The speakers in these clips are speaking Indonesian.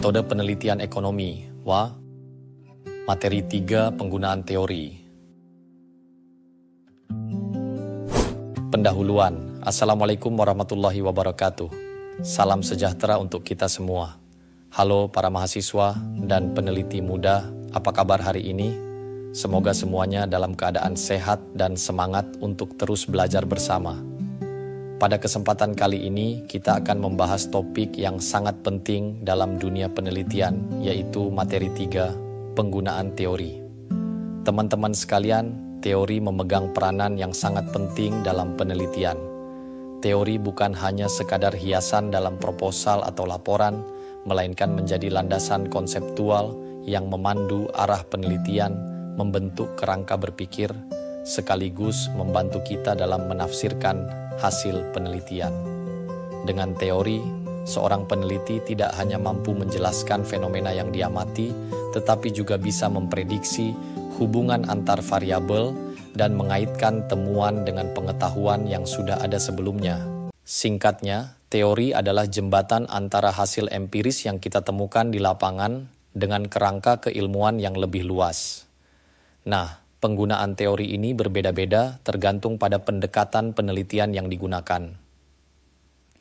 Metode penelitian ekonomi, WA. Materi 3, penggunaan teori. Pendahuluan. Assalamualaikum warahmatullahi wabarakatuh. Salam sejahtera untuk kita semua. Halo para mahasiswa dan peneliti muda, apa kabar hari ini? Semoga semuanya dalam keadaan sehat dan semangat untuk terus belajar bersama. Pada kesempatan kali ini, kita akan membahas topik yang sangat penting dalam dunia penelitian, yaitu materi 3, penggunaan teori. Teman-teman sekalian, teori memegang peranan yang sangat penting dalam penelitian. Teori bukan hanya sekadar hiasan dalam proposal atau laporan, melainkan menjadi landasan konseptual yang memandu arah penelitian, membentuk kerangka berpikir, sekaligus membantu kita dalam menafsirkan hasil penelitian. Dengan teori, seorang peneliti tidak hanya mampu menjelaskan fenomena yang diamati, tetapi juga bisa memprediksi hubungan antar variabel dan mengaitkan temuan dengan pengetahuan yang sudah ada sebelumnya. Singkatnya, teori adalah jembatan antara hasil empiris yang kita temukan di lapangan dengan kerangka keilmuan yang lebih luas. Nah, penggunaan teori ini berbeda-beda tergantung pada pendekatan penelitian yang digunakan.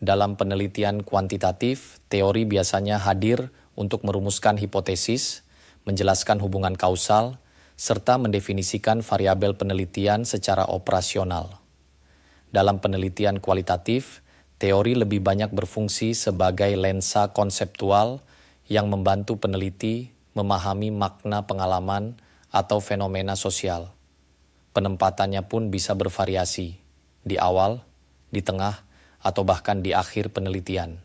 Dalam penelitian kuantitatif, teori biasanya hadir untuk merumuskan hipotesis, menjelaskan hubungan kausal, serta mendefinisikan variabel penelitian secara operasional. Dalam penelitian kualitatif, teori lebih banyak berfungsi sebagai lensa konseptual yang membantu peneliti memahami makna pengalaman atau fenomena sosial. Penempatannya pun bisa bervariasi, di awal, di tengah, atau bahkan di akhir penelitian.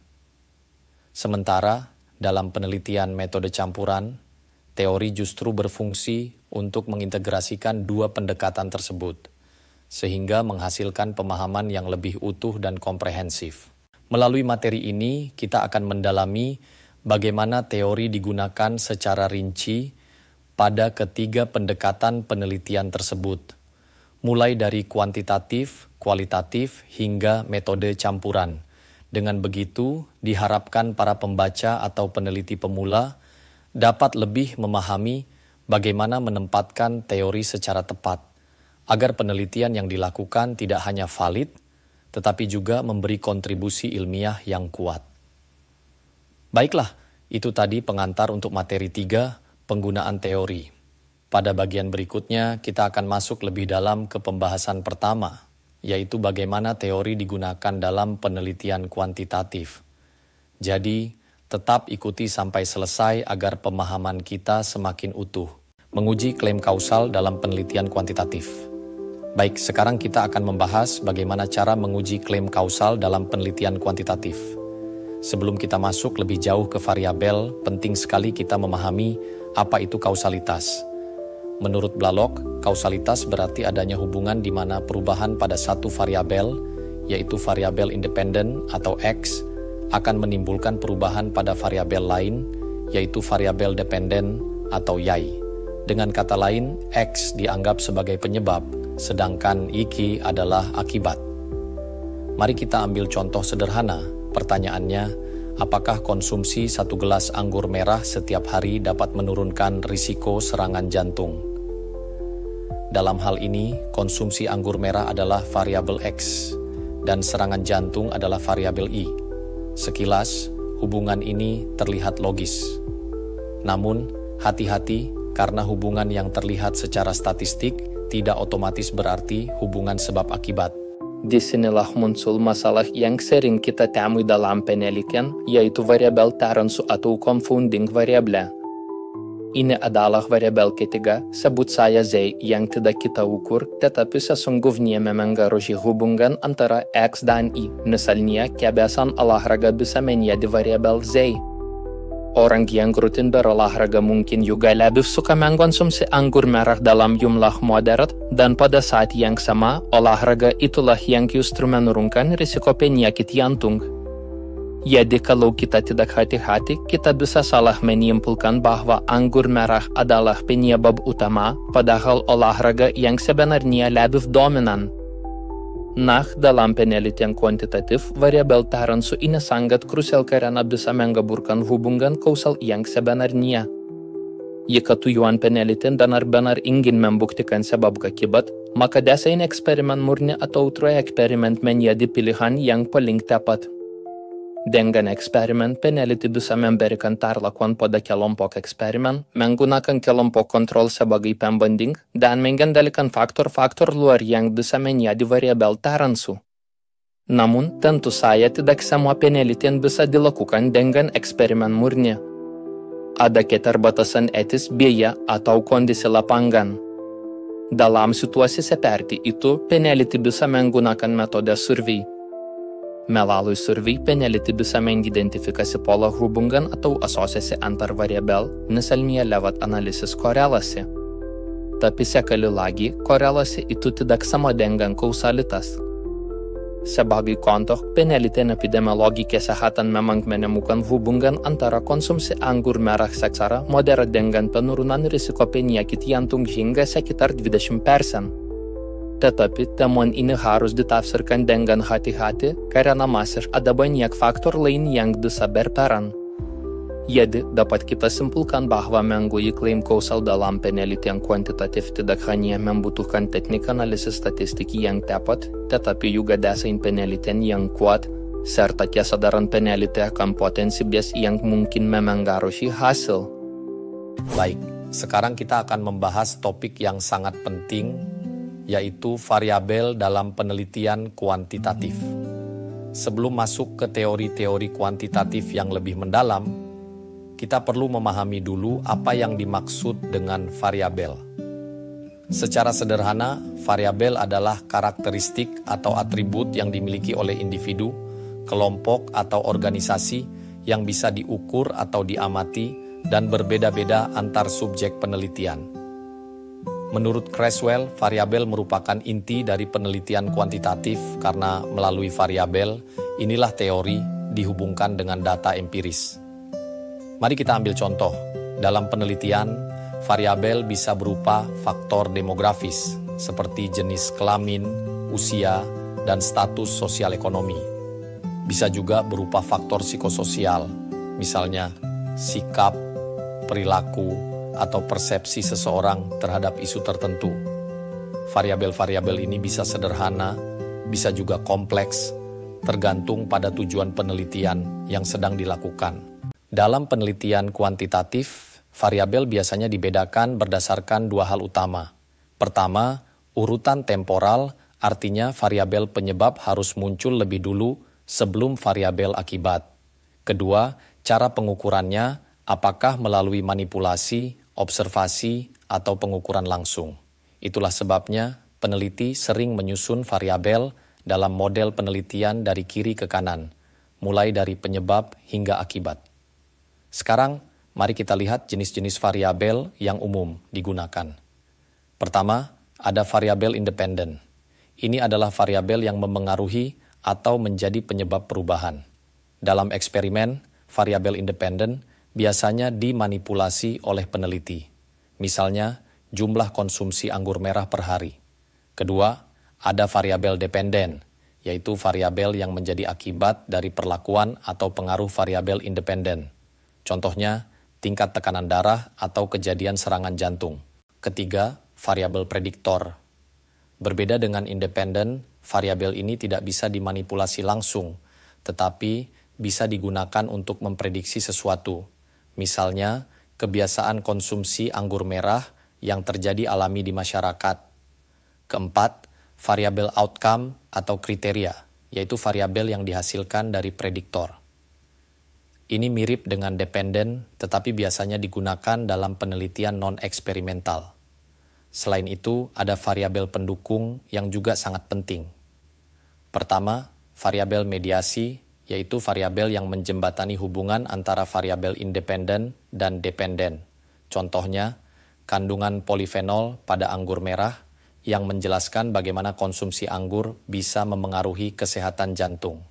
Sementara, dalam penelitian metode campuran, teori justru berfungsi untuk mengintegrasikan dua pendekatan tersebut, sehingga menghasilkan pemahaman yang lebih utuh dan komprehensif. Melalui materi ini, kita akan mendalami bagaimana teori digunakan secara rinci pada ketiga pendekatan penelitian tersebut, mulai dari kuantitatif, kualitatif, hingga metode campuran. Dengan begitu, diharapkan para pembaca atau peneliti pemula dapat lebih memahami bagaimana menempatkan teori secara tepat, agar penelitian yang dilakukan tidak hanya valid, tetapi juga memberi kontribusi ilmiah yang kuat. Baiklah, itu tadi pengantar untuk materi 3, penggunaan teori. Pada bagian berikutnya, kita akan masuk lebih dalam ke pembahasan pertama, yaitu bagaimana teori digunakan dalam penelitian kuantitatif. Jadi, tetap ikuti sampai selesai agar pemahaman kita semakin utuh. Menguji klaim kausal dalam penelitian kuantitatif. Baik, sekarang kita akan membahas bagaimana cara menguji klaim kausal dalam penelitian kuantitatif. Sebelum kita masuk lebih jauh ke variabel, penting sekali kita memahami apa itu kausalitas. Menurut Blalock, kausalitas berarti adanya hubungan di mana perubahan pada satu variabel, yaitu variabel independen atau X, akan menimbulkan perubahan pada variabel lain, yaitu variabel dependen atau Y. Dengan kata lain, X dianggap sebagai penyebab, sedangkan Y adalah akibat. Mari kita ambil contoh sederhana. Pertanyaannya, apakah konsumsi 1 gelas anggur merah setiap hari dapat menurunkan risiko serangan jantung? Dalam hal ini, konsumsi anggur merah adalah variabel X, dan serangan jantung adalah variabel Y. Sekilas, hubungan ini terlihat logis. Namun, hati-hati karena hubungan yang terlihat secara statistik tidak otomatis berarti hubungan sebab akibat. Disinilah muncul masalah yang sering kita temui dalam penelitian, yaitu variabel tertentu atau confounding variable. Ini adalah variabel ketiga, sebut saya Z, yang tidak kita ukur, tetapi sesungguhnya memengaruhi hubungan antara X dan Y. Misalnya, kebiasaan olahraga bisa menjadi variabel Z. Orang yang rutin berolahraga mungkin juga lebih suka mengkonsumsi anggur merah dalam jumlah moderat, dan pada saat yang sama, olahraga itulah yang justru menurunkan risiko penyakit jantung. Jadi kalau kita tidak hati-hati, kita bisa salah menyimpulkan bahwa anggur merah adalah penyebab utama, padahal olahraga yang sebenarnya lebih dominan. Nah, dalam penelitian kuantitatif, variabel tertentu ini sangat krusial karena bisa menggabungkan hubungan kausal yang sebenarnya. Jika tujuan penelitian benar-benar ingin membuktikan sebab akibat, maka desain eksperimen murni atau eksperimen menjadi pilihan yang paling tepat. Dengan eksperimen, peneliti bisa memberikan perlakuan pada kelompok eksperimen, menggunakan kelompok kontrol sebagai pembanding, dan mengendalikan faktor-faktor luar yang bisa menjadi variabel tertentu. Namun, tentu saja tidak semua penelitian bisa dilakukan dengan eksperimen murni. Ada keterbatasan etis, biaya, atau kondisi lapangan. Dalam situasi seperti itu, peneliti bisa menggunakan metode survei. Melalui survei, peneliti bisa mengidentifikasi pola hubungan atau asosiasi antar variabel, misalnya lewat analisis korelasi. Tapi sekali lagi, korelasi itu tidak sama dengan kausalitas. Sebagai contoh, penelitian epidemiologi kesehatan memang menemukan hubungan antara konsumsi anggur merah secara moderat dengan penurunan risiko penyakit jantung hingga sekitar 20%. Tetapi temuan ini harus ditafsirkan dengan hati-hati karena masih ada banyak faktor lain yang bisa berperan. Jadi, dapat kita simpulkan bahwa mengakui klaim kausal dalam penelitian kuantitatif tidak hanya membutuhkan teknik analisis statistik yang tepat, tetapi juga desain penelitian yang kuat, serta kesadaran peneliti akan potensi bias yang mungkin memengaruhi hasil. Baik, sekarang kita akan membahas topik yang sangat penting, yaitu variabel dalam penelitian kuantitatif. Sebelum masuk ke teori-teori kuantitatif yang lebih mendalam, kita perlu memahami dulu apa yang dimaksud dengan variabel. Secara sederhana, variabel adalah karakteristik atau atribut yang dimiliki oleh individu, kelompok, atau organisasi yang bisa diukur atau diamati dan berbeda-beda antar subjek penelitian. Menurut Creswell, variabel merupakan inti dari penelitian kuantitatif karena melalui variabel, inilah teori dihubungkan dengan data empiris. Mari kita ambil contoh. Dalam penelitian, variabel bisa berupa faktor demografis, seperti jenis kelamin, usia, dan status sosial ekonomi. Bisa juga berupa faktor psikososial, misalnya sikap, perilaku, atau persepsi seseorang terhadap isu tertentu. Variabel-variabel ini bisa sederhana, bisa juga kompleks, tergantung pada tujuan penelitian yang sedang dilakukan. Dalam penelitian kuantitatif, variabel biasanya dibedakan berdasarkan dua hal utama. Pertama, urutan temporal, artinya variabel penyebab harus muncul lebih dulu sebelum variabel akibat. Kedua, cara pengukurannya, apakah melalui manipulasi, observasi, atau pengukuran langsung. Itulah sebabnya peneliti sering menyusun variabel dalam model penelitian dari kiri ke kanan, mulai dari penyebab hingga akibat. Sekarang, mari kita lihat jenis-jenis variabel yang umum digunakan. Pertama, ada variabel independen. Ini adalah variabel yang memengaruhi atau menjadi penyebab perubahan. Dalam eksperimen, variabel independen biasanya dimanipulasi oleh peneliti. Misalnya, jumlah konsumsi anggur merah per hari. Kedua, ada variabel dependen, yaitu variabel yang menjadi akibat dari perlakuan atau pengaruh variabel independen. Contohnya, tingkat tekanan darah atau kejadian serangan jantung. Ketiga, variabel prediktor. Berbeda dengan independen, variabel ini tidak bisa dimanipulasi langsung, tetapi bisa digunakan untuk memprediksi sesuatu. Misalnya, kebiasaan konsumsi anggur merah yang terjadi alami di masyarakat. Keempat, variabel outcome atau kriteria, yaitu variabel yang dihasilkan dari prediktor. Ini mirip dengan dependen, tetapi biasanya digunakan dalam penelitian non-eksperimental. Selain itu, ada variabel pendukung yang juga sangat penting. Pertama, variabel mediasi, yaitu variabel yang menjembatani hubungan antara variabel independen dan dependen. Contohnya, kandungan polifenol pada anggur merah yang menjelaskan bagaimana konsumsi anggur bisa memengaruhi kesehatan jantung.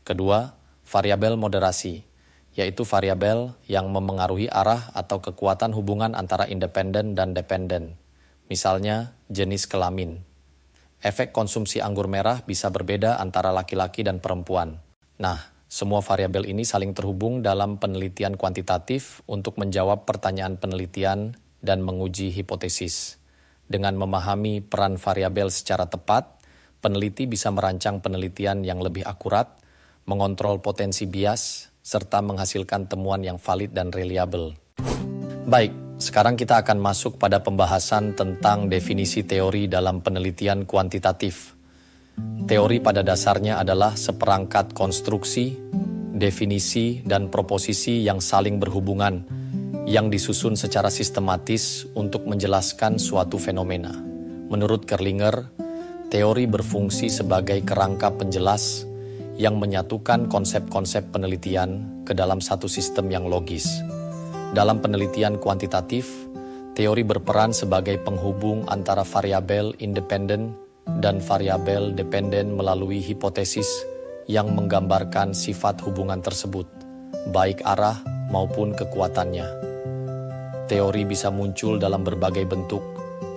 Kedua, variabel moderasi, yaitu variabel yang memengaruhi arah atau kekuatan hubungan antara independen dan dependen, misalnya jenis kelamin. Efek konsumsi anggur merah bisa berbeda antara laki-laki dan perempuan. Nah, semua variabel ini saling terhubung dalam penelitian kuantitatif untuk menjawab pertanyaan penelitian dan menguji hipotesis. Dengan memahami peran variabel secara tepat, peneliti bisa merancang penelitian yang lebih akurat, mengontrol potensi bias, serta menghasilkan temuan yang valid dan reliable. Baik, sekarang kita akan masuk pada pembahasan tentang definisi teori dalam penelitian kuantitatif. Teori pada dasarnya adalah seperangkat konstruksi, definisi, dan proposisi yang saling berhubungan, yang disusun secara sistematis untuk menjelaskan suatu fenomena. Menurut Kerlinger, teori berfungsi sebagai kerangka penjelas yang menyatukan konsep-konsep penelitian ke dalam satu sistem yang logis. Dalam penelitian kuantitatif, teori berperan sebagai penghubung antara variabel independen dan variabel dependen melalui hipotesis yang menggambarkan sifat hubungan tersebut, baik arah maupun kekuatannya. Teori bisa muncul dalam berbagai bentuk,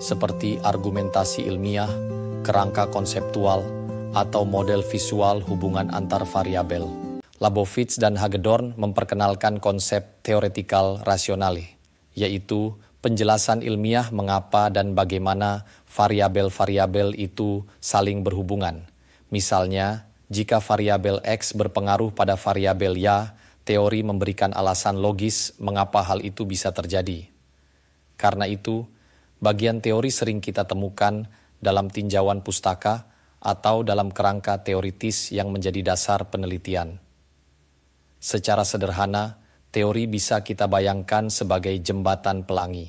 seperti argumentasi ilmiah, kerangka konseptual, atau model visual hubungan antar variabel. Labovitz dan Hagedorn memperkenalkan konsep teoretikal rasionale, yaitu penjelasan ilmiah mengapa dan bagaimana variabel-variabel itu saling berhubungan. Misalnya, jika variabel X berpengaruh pada variabel Y, teori memberikan alasan logis mengapa hal itu bisa terjadi. Karena itu, bagian teori sering kita temukan dalam tinjauan pustaka atau dalam kerangka teoritis yang menjadi dasar penelitian. Secara sederhana, teori bisa kita bayangkan sebagai jembatan pelangi.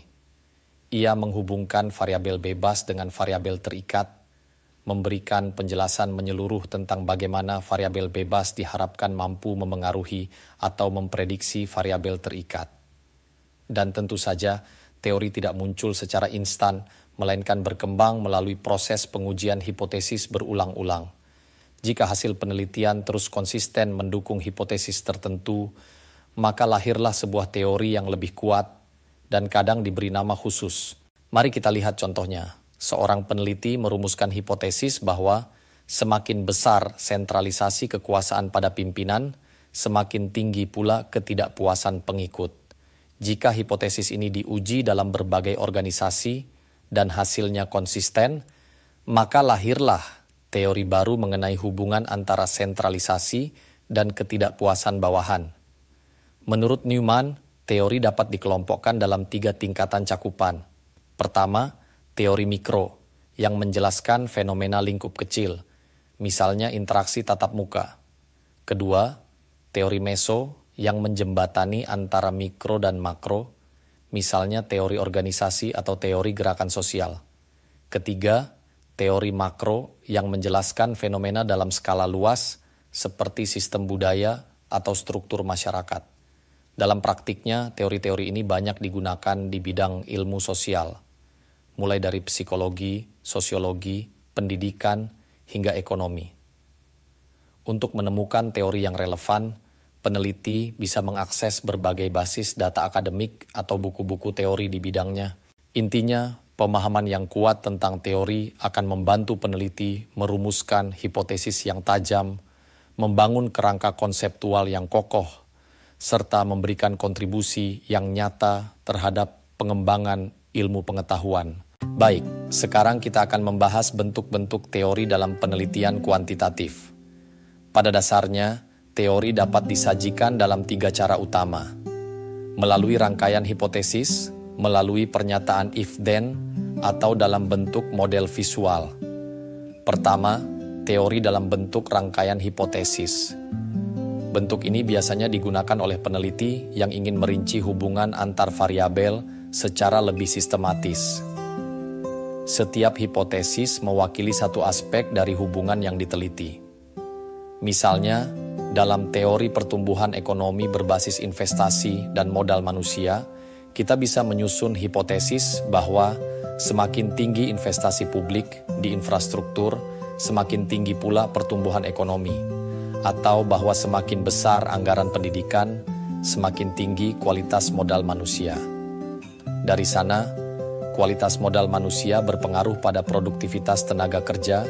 Ia menghubungkan variabel bebas dengan variabel terikat, memberikan penjelasan menyeluruh tentang bagaimana variabel bebas diharapkan mampu memengaruhi atau memprediksi variabel terikat. Dan tentu saja, teori tidak muncul secara instan, melainkan berkembang melalui proses pengujian hipotesis berulang-ulang. Jika hasil penelitian terus konsisten mendukung hipotesis tertentu, maka lahirlah sebuah teori yang lebih kuat dan kadang diberi nama khusus. Mari kita lihat contohnya. Seorang peneliti merumuskan hipotesis bahwa semakin besar sentralisasi kekuasaan pada pimpinan, semakin tinggi pula ketidakpuasan pengikut. Jika hipotesis ini diuji dalam berbagai organisasi dan hasilnya konsisten, maka lahirlah teori baru mengenai hubungan antara sentralisasi dan ketidakpuasan bawahan. Menurut Newman, teori dapat dikelompokkan dalam 3 tingkatan cakupan. Pertama, teori mikro, yang menjelaskan fenomena lingkup kecil, misalnya interaksi tatap muka. Kedua, teori meso, yang menjembatani antara mikro dan makro, misalnya teori organisasi atau teori gerakan sosial. Ketiga, teori makro yang menjelaskan fenomena dalam skala luas seperti sistem budaya atau struktur masyarakat. Dalam praktiknya, teori-teori ini banyak digunakan di bidang ilmu sosial, mulai dari psikologi, sosiologi, pendidikan, hingga ekonomi. Untuk menemukan teori yang relevan, peneliti bisa mengakses berbagai basis data akademik atau buku-buku teori di bidangnya. Intinya, pemahaman yang kuat tentang teori akan membantu peneliti merumuskan hipotesis yang tajam, membangun kerangka konseptual yang kokoh, serta memberikan kontribusi yang nyata terhadap pengembangan ilmu pengetahuan. Baik, sekarang kita akan membahas bentuk-bentuk teori dalam penelitian kuantitatif. Pada dasarnya, teori dapat disajikan dalam 3 cara utama. Melalui rangkaian hipotesis, melalui pernyataan if-then, atau dalam bentuk model visual. Pertama, teori dalam bentuk rangkaian hipotesis. Bentuk ini biasanya digunakan oleh peneliti yang ingin merinci hubungan antar variabel secara lebih sistematis. Setiap hipotesis mewakili satu aspek dari hubungan yang diteliti. Misalnya, dalam teori pertumbuhan ekonomi berbasis investasi dan modal manusia, kita bisa menyusun hipotesis bahwa semakin tinggi investasi publik di infrastruktur, semakin tinggi pula pertumbuhan ekonomi, atau bahwa semakin besar anggaran pendidikan, semakin tinggi kualitas modal manusia. Dari sana, kualitas modal manusia berpengaruh pada produktivitas tenaga kerja,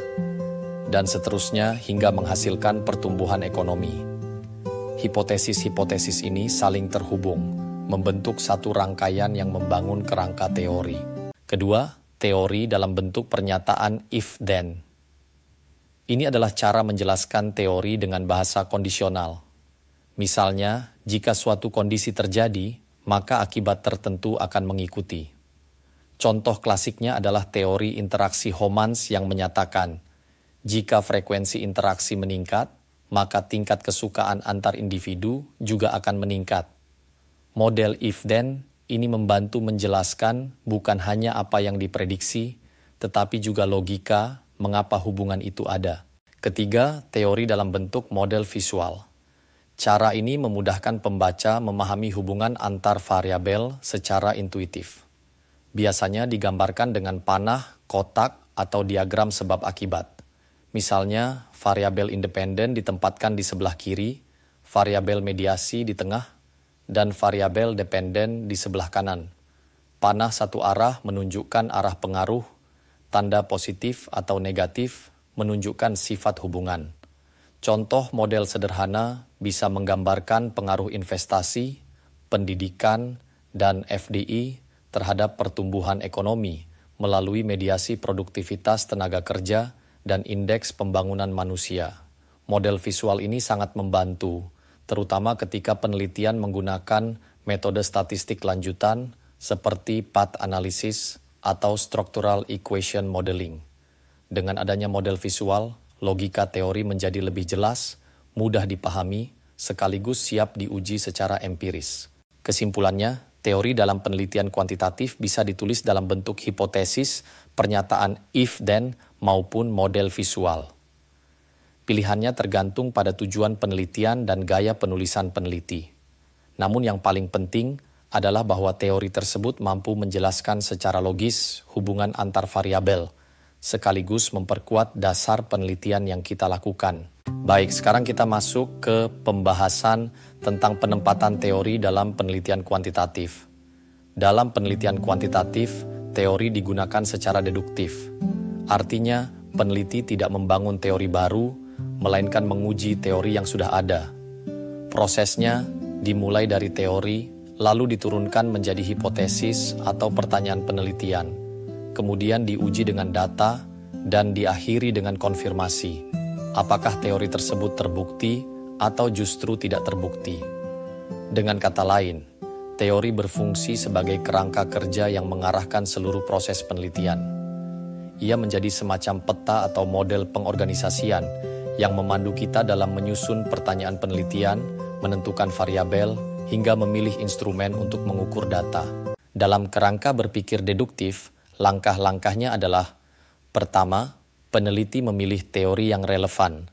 dan seterusnya hingga menghasilkan pertumbuhan ekonomi. Hipotesis-hipotesis ini saling terhubung, membentuk satu rangkaian yang membangun kerangka teori. Kedua, teori dalam bentuk pernyataan if-then. Ini adalah cara menjelaskan teori dengan bahasa kondisional. Misalnya, jika suatu kondisi terjadi, maka akibat tertentu akan mengikuti. Contoh klasiknya adalah teori interaksi Homans yang menyatakan, jika frekuensi interaksi meningkat, maka tingkat kesukaan antar individu juga akan meningkat. Model if-then ini membantu menjelaskan bukan hanya apa yang diprediksi, tetapi juga logika mengapa hubungan itu ada. Ketiga, teori dalam bentuk model visual. Cara ini memudahkan pembaca memahami hubungan antar variabel secara intuitif. Biasanya digambarkan dengan panah, kotak, atau diagram sebab akibat. Misalnya, variabel independen ditempatkan di sebelah kiri, variabel mediasi di tengah, dan variabel dependen di sebelah kanan. Panah satu arah menunjukkan arah pengaruh, tanda positif atau negatif menunjukkan sifat hubungan. Contoh model sederhana bisa menggambarkan pengaruh investasi, pendidikan, dan FDI terhadap pertumbuhan ekonomi melalui mediasi produktivitas tenaga kerja dan indeks pembangunan manusia. Model visual ini sangat membantu, terutama ketika penelitian menggunakan metode statistik lanjutan seperti path analysis atau structural equation modeling. Dengan adanya model visual, logika teori menjadi lebih jelas, mudah dipahami, sekaligus siap diuji secara empiris. Kesimpulannya, teori dalam penelitian kuantitatif bisa ditulis dalam bentuk hipotesis, pernyataan if-then, maupun model visual. Pilihannya tergantung pada tujuan penelitian dan gaya penulisan peneliti. Namun yang paling penting adalah bahwa teori tersebut mampu menjelaskan secara logis hubungan antar variabel, sekaligus memperkuat dasar penelitian yang kita lakukan. Baik, sekarang kita masuk ke pembahasan tentang penempatan teori dalam penelitian kuantitatif. Dalam penelitian kuantitatif, teori digunakan secara deduktif. Artinya, peneliti tidak membangun teori baru, melainkan menguji teori yang sudah ada. Prosesnya dimulai dari teori, lalu diturunkan menjadi hipotesis atau pertanyaan penelitian. Kemudian diuji dengan data, dan diakhiri dengan konfirmasi. Apakah teori tersebut terbukti atau justru tidak terbukti? Dengan kata lain, teori berfungsi sebagai kerangka kerja yang mengarahkan seluruh proses penelitian. Ia menjadi semacam peta atau model pengorganisasian yang memandu kita dalam menyusun pertanyaan penelitian, menentukan variabel, hingga memilih instrumen untuk mengukur data. Dalam kerangka berpikir deduktif, langkah-langkahnya adalah: pertama, peneliti memilih teori yang relevan.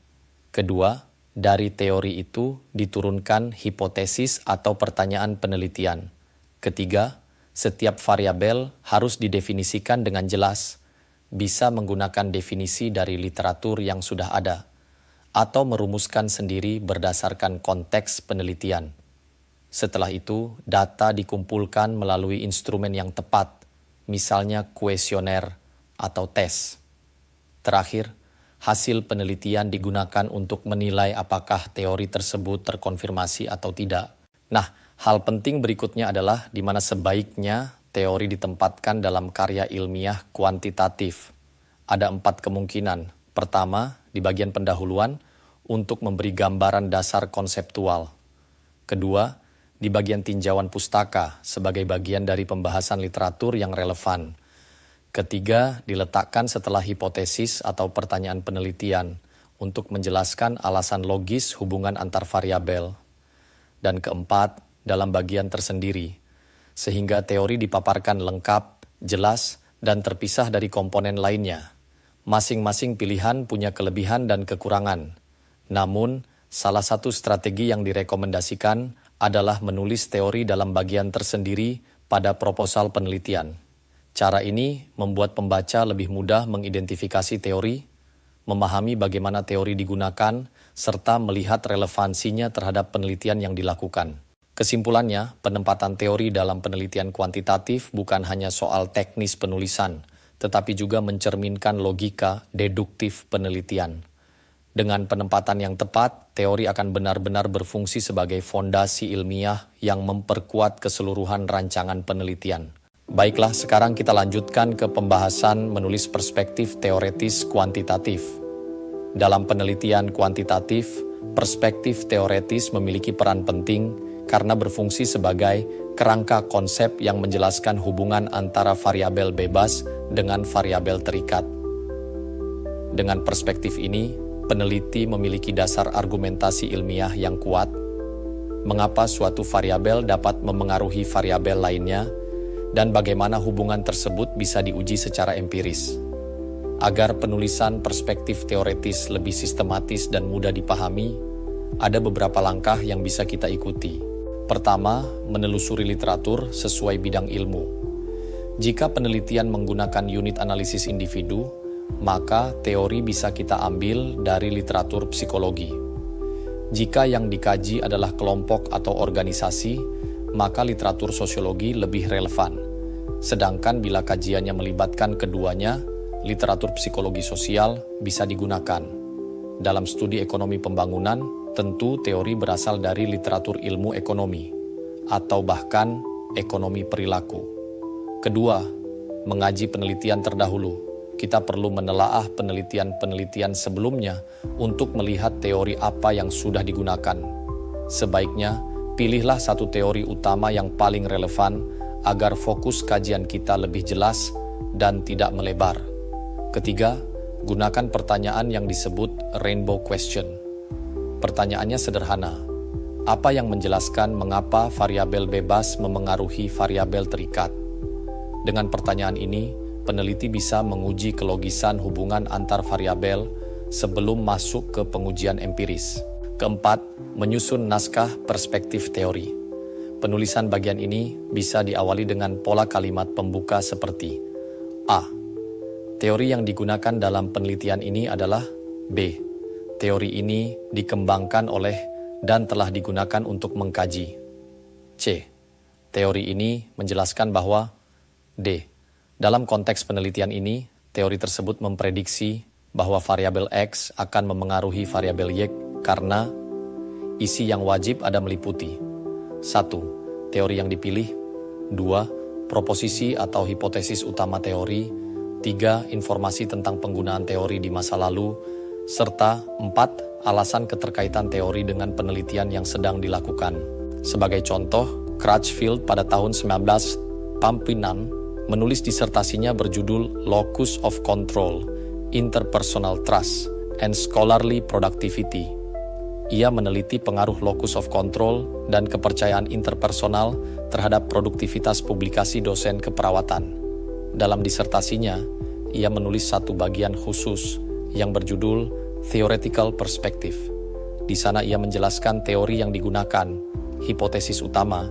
Kedua, dari teori itu diturunkan hipotesis atau pertanyaan penelitian. Ketiga, setiap variabel harus didefinisikan dengan jelas, bisa menggunakan definisi dari literatur yang sudah ada, atau merumuskan sendiri berdasarkan konteks penelitian. Setelah itu, data dikumpulkan melalui instrumen yang tepat, misalnya kuesioner atau tes. Terakhir, hasil penelitian digunakan untuk menilai apakah teori tersebut terkonfirmasi atau tidak. Nah, hal penting berikutnya adalah di mana sebaiknya teori ditempatkan dalam karya ilmiah kuantitatif. Ada 4 kemungkinan. Pertama, di bagian pendahuluan, untuk memberi gambaran dasar konseptual. Kedua, di bagian tinjauan pustaka sebagai bagian dari pembahasan literatur yang relevan. Ketiga, diletakkan setelah hipotesis atau pertanyaan penelitian untuk menjelaskan alasan logis hubungan antar variabel. Dan keempat, dalam bagian tersendiri, sehingga teori dipaparkan lengkap, jelas, dan terpisah dari komponen lainnya. Masing-masing pilihan punya kelebihan dan kekurangan. Namun, salah satu strategi yang direkomendasikan adalah menulis teori dalam bagian tersendiri pada proposal penelitian. Cara ini membuat pembaca lebih mudah mengidentifikasi teori, memahami bagaimana teori digunakan, serta melihat relevansinya terhadap penelitian yang dilakukan. Kesimpulannya, penempatan teori dalam penelitian kuantitatif bukan hanya soal teknis penulisan, tetapi juga mencerminkan logika deduktif penelitian. Dengan penempatan yang tepat, teori akan benar-benar berfungsi sebagai fondasi ilmiah yang memperkuat keseluruhan rancangan penelitian. Baiklah, sekarang kita lanjutkan ke pembahasan menulis perspektif teoretis kuantitatif. Dalam penelitian kuantitatif, perspektif teoretis memiliki peran penting karena berfungsi sebagai kerangka konsep yang menjelaskan hubungan antara variabel bebas dengan variabel terikat. Dengan perspektif ini, peneliti memiliki dasar argumentasi ilmiah yang kuat, mengapa suatu variabel dapat memengaruhi variabel lainnya, dan bagaimana hubungan tersebut bisa diuji secara empiris. Agar penulisan perspektif teoretis lebih sistematis dan mudah dipahami, ada beberapa langkah yang bisa kita ikuti. Pertama, menelusuri literatur sesuai bidang ilmu. Jika penelitian menggunakan unit analisis individu, maka teori bisa kita ambil dari literatur psikologi. Jika yang dikaji adalah kelompok atau organisasi, maka literatur sosiologi lebih relevan. Sedangkan bila kajiannya melibatkan keduanya, literatur psikologi sosial bisa digunakan. Dalam studi ekonomi pembangunan, tentu teori berasal dari literatur ilmu ekonomi, atau bahkan ekonomi perilaku. Kedua, mengaji penelitian terdahulu. Kita perlu menelaah penelitian-penelitian sebelumnya untuk melihat teori apa yang sudah digunakan. Sebaiknya, pilihlah satu teori utama yang paling relevan agar fokus kajian kita lebih jelas dan tidak melebar. Ketiga, gunakan pertanyaan yang disebut rainbow question. Pertanyaannya sederhana. Apa yang menjelaskan mengapa variabel bebas memengaruhi variabel terikat? Dengan pertanyaan ini, peneliti bisa menguji kelogisan hubungan antar variabel sebelum masuk ke pengujian empiris. Keempat, menyusun naskah perspektif teori. Penulisan bagian ini bisa diawali dengan pola kalimat pembuka seperti A. Teori yang digunakan dalam penelitian ini adalah B. Teori ini dikembangkan oleh dan telah digunakan untuk mengkaji. C. Teori ini menjelaskan bahwa D. Dalam konteks penelitian ini, teori tersebut memprediksi bahwa variabel X akan memengaruhi variabel Y karena isi yang wajib ada meliputi 1. Teori yang dipilih 2. Proposisi atau hipotesis utama teori 3. Informasi tentang penggunaan teori di masa lalu serta 4. Alasan keterkaitan teori dengan penelitian yang sedang dilakukan. Sebagai contoh, Crutchfield pada tahun 1959 menulis disertasinya berjudul Locus of Control, Interpersonal Trust, and Scholarly Productivity. Ia meneliti pengaruh locus of control dan kepercayaan interpersonal terhadap produktivitas publikasi dosen keperawatan. Dalam disertasinya, ia menulis satu bagian khusus yang berjudul Theoretical Perspective. Di sana ia menjelaskan teori yang digunakan, hipotesis utama,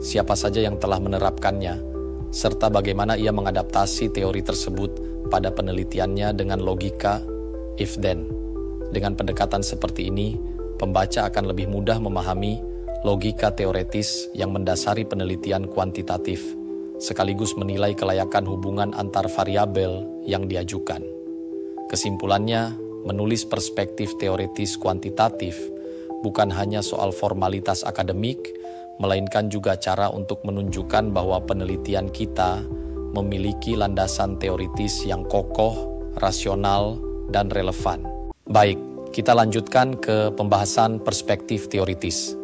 siapa saja yang telah menerapkannya, serta bagaimana ia mengadaptasi teori tersebut pada penelitiannya dengan logika if-then. Dengan pendekatan seperti ini, pembaca akan lebih mudah memahami logika teoretis yang mendasari penelitian kuantitatif, sekaligus menilai kelayakan hubungan antar variabel yang diajukan. Kesimpulannya, menulis perspektif teoretis kuantitatif bukan hanya soal formalitas akademik, melainkan juga cara untuk menunjukkan bahwa penelitian kita memiliki landasan teoritis yang kokoh, rasional, dan relevan. Baik, kita lanjutkan ke pembahasan perspektif teoritis.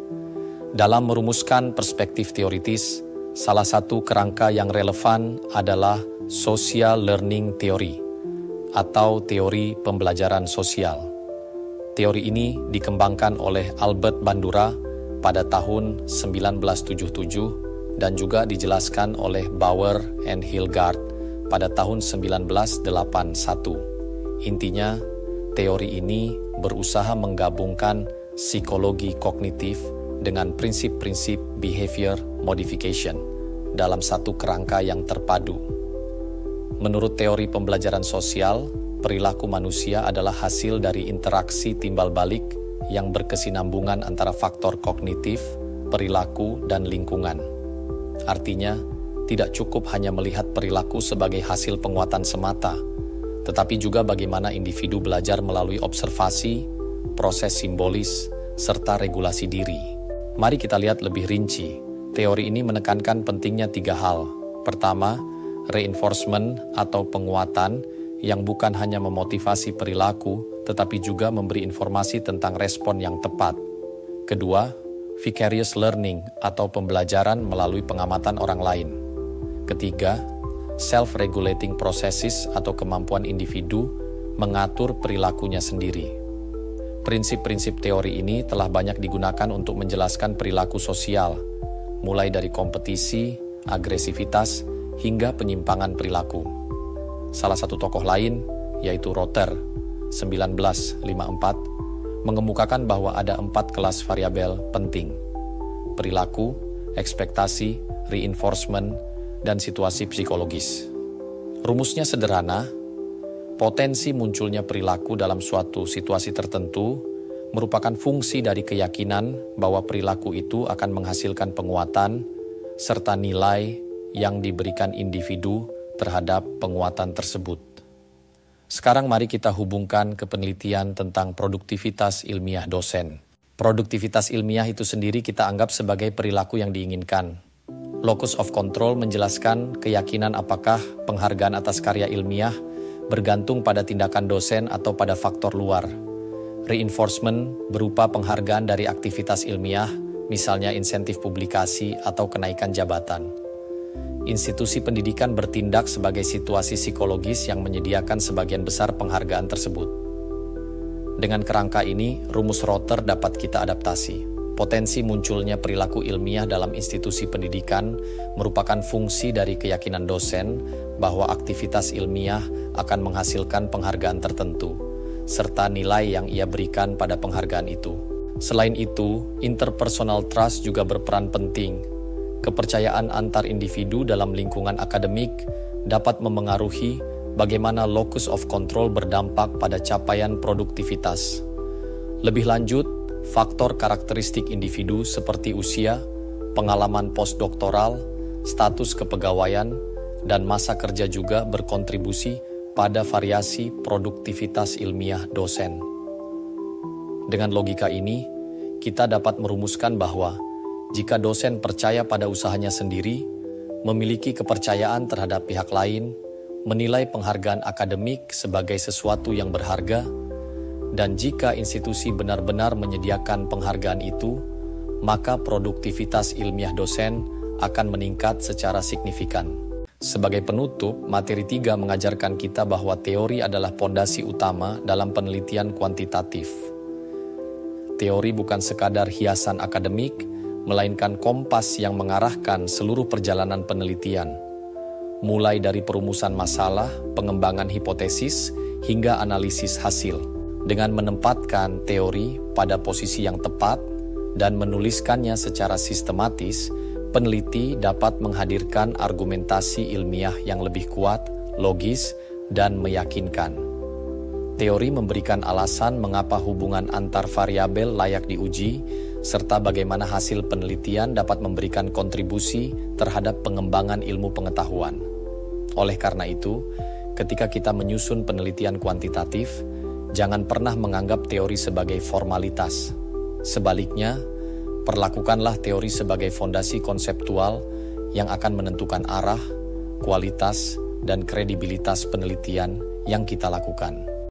Dalam merumuskan perspektif teoritis, salah satu kerangka yang relevan adalah social learning theory atau teori pembelajaran sosial. Teori ini dikembangkan oleh Albert Bandura pada tahun 1977 dan juga dijelaskan oleh Bauer and Hilgard pada tahun 1981. Intinya, teori ini berusaha menggabungkan psikologi kognitif dengan prinsip-prinsip behavior modification dalam satu kerangka yang terpadu. Menurut teori pembelajaran sosial, perilaku manusia adalah hasil dari interaksi timbal balik yang berkesinambungan antara faktor kognitif, perilaku, dan lingkungan. Artinya, tidak cukup hanya melihat perilaku sebagai hasil penguatan semata, tetapi juga bagaimana individu belajar melalui observasi, proses simbolis, serta regulasi diri. Mari kita lihat lebih rinci. Teori ini menekankan pentingnya 3 hal. Pertama, reinforcement atau penguatan yang bukan hanya memotivasi perilaku, tetapi juga memberi informasi tentang respon yang tepat. Kedua, vicarious learning atau pembelajaran melalui pengamatan orang lain. Ketiga, self-regulating processes atau kemampuan individu mengatur perilakunya sendiri. Prinsip-prinsip teori ini telah banyak digunakan untuk menjelaskan perilaku sosial, mulai dari kompetisi, agresivitas, hingga penyimpangan perilaku. Salah satu tokoh lain, yaitu Rother, 1954, mengemukakan bahwa ada 4 kelas variabel penting: perilaku, ekspektasi, reinforcement, dan situasi psikologis. Rumusnya sederhana, potensi munculnya perilaku dalam suatu situasi tertentu merupakan fungsi dari keyakinan bahwa perilaku itu akan menghasilkan penguatan serta nilai yang diberikan individu terhadap penguatan tersebut. Sekarang mari kita hubungkan ke penelitian tentang produktivitas ilmiah dosen. Produktivitas ilmiah itu sendiri kita anggap sebagai perilaku yang diinginkan. Locus of control menjelaskan keyakinan apakah penghargaan atas karya ilmiah bergantung pada tindakan dosen atau pada faktor luar. Reinforcement berupa penghargaan dari aktivitas ilmiah, misalnya insentif publikasi atau kenaikan jabatan. Institusi pendidikan bertindak sebagai situasi psikologis yang menyediakan sebagian besar penghargaan tersebut. Dengan kerangka ini, rumus Rother dapat kita adaptasi. Potensi munculnya perilaku ilmiah dalam institusi pendidikan merupakan fungsi dari keyakinan dosen bahwa aktivitas ilmiah akan menghasilkan penghargaan tertentu, serta nilai yang ia berikan pada penghargaan itu. Selain itu, interpersonal trust juga berperan penting. Kepercayaan antar individu dalam lingkungan akademik dapat memengaruhi bagaimana locus of control berdampak pada capaian produktivitas. Lebih lanjut, faktor karakteristik individu seperti usia, pengalaman postdoktoral, status kepegawaian, dan masa kerja juga berkontribusi pada variasi produktivitas ilmiah dosen. Dengan logika ini, kita dapat merumuskan bahwa jika dosen percaya pada usahanya sendiri, memiliki kepercayaan terhadap pihak lain, menilai penghargaan akademik sebagai sesuatu yang berharga, dan jika institusi benar-benar menyediakan penghargaan itu, maka produktivitas ilmiah dosen akan meningkat secara signifikan. Sebagai penutup, materi 3 mengajarkan kita bahwa teori adalah pondasi utama dalam penelitian kuantitatif. Teori bukan sekadar hiasan akademik, melainkan kompas yang mengarahkan seluruh perjalanan penelitian, mulai dari perumusan masalah, pengembangan hipotesis, hingga analisis hasil. Dengan menempatkan teori pada posisi yang tepat dan menuliskannya secara sistematis, peneliti dapat menghadirkan argumentasi ilmiah yang lebih kuat, logis, dan meyakinkan. Teori memberikan alasan mengapa hubungan antar variabel layak diuji, serta bagaimana hasil penelitian dapat memberikan kontribusi terhadap pengembangan ilmu pengetahuan. Oleh karena itu, ketika kita menyusun penelitian kuantitatif, jangan pernah menganggap teori sebagai formalitas. Sebaliknya, perlakukanlah teori sebagai fondasi konseptual yang akan menentukan arah, kualitas, dan kredibilitas penelitian yang kita lakukan.